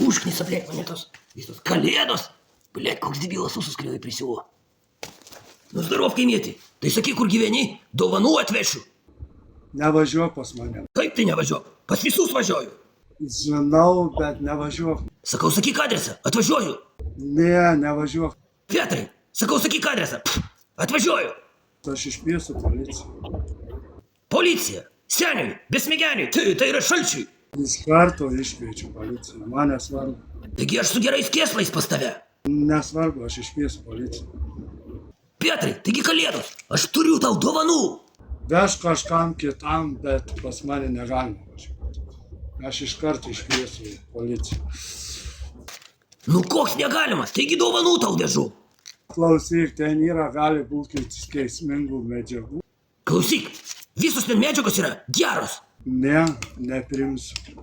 Užknisa, blėt, mane tos visos kalėdos. Blėt, koks debilas ūsus kliuvai prisiuvo. Nu, zdarov, kaimietį. Tai sakyk, kur gyveni, dovanų atvešiu. Nevažiuok pas mane. Kaip tai nevažiuok? Pas visus važiuoju. Žinau, bet nevažiuok. Sakau, sakyk adresą, atvažiuoju. Ne, nevažiuok. Petrai, sakau, sakyk adresą, atvažiuoju. Aš iškviesiu policiją. Policija, seniui, besmegeniui, tai yra šalčiui. Iš karto iškviečiu policiją. Man nesvarbu. Taigi aš su gerais kėslais pas tave. Nesvarbu, aš iškviesiu policiją. Petrai, taigi kalėdos, aš turiu tau dovanų. Veš kažkam kitam, bet pas mane negalima važiuoti. Aš iš karto iškviesiu policiją. Nu koks negalimas, taigi dovanų tau vežu. Klausyk, ten yra gali būti keismingų medžiagų. Klausyk, visos ten medžiagos yra geros. Ne, neprimsiu.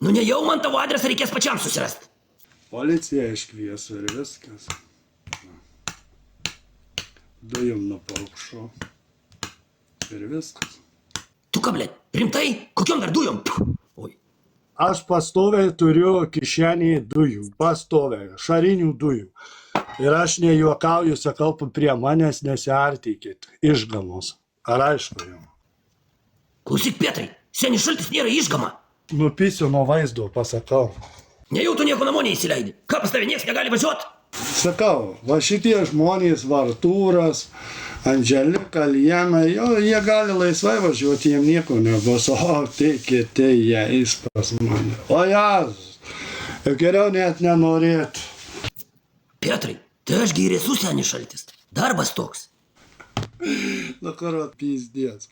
Nu nejau man tavo adresą reikės pačiam susirasti. Policiją iškviesiu ir viskas. Dujom nupaukšo. Ir viskas. Tu ką, blėt, rimtai? Kokiom dar dujom? Oi. Aš pastoviai turiu kišenėje dujų. Pastoviai. Šarinių dujų. Ir aš nejuokauju, sakau, prie manęs nesiartykit. Išgamos. Ar aišku jau? Klausyk, Petrai, senis šaltis nėra išgama. Nupisiu nuo vaizdo, pasakau. Nejau tu nieko namo neįsileidi. Ką pas tave nieks negali važiuot? Sakau, va šitie žmonės, Vartūras, Andželika, Liena, jie gali laisvai važiuoti, jiem nieko nebus. O, tai kiti jie eis pas mane. O jas, geriau net nenorėtų. Petrai, tai aš gi ir esu senis šaltis. Darbas toks. Na, karo, pizdės.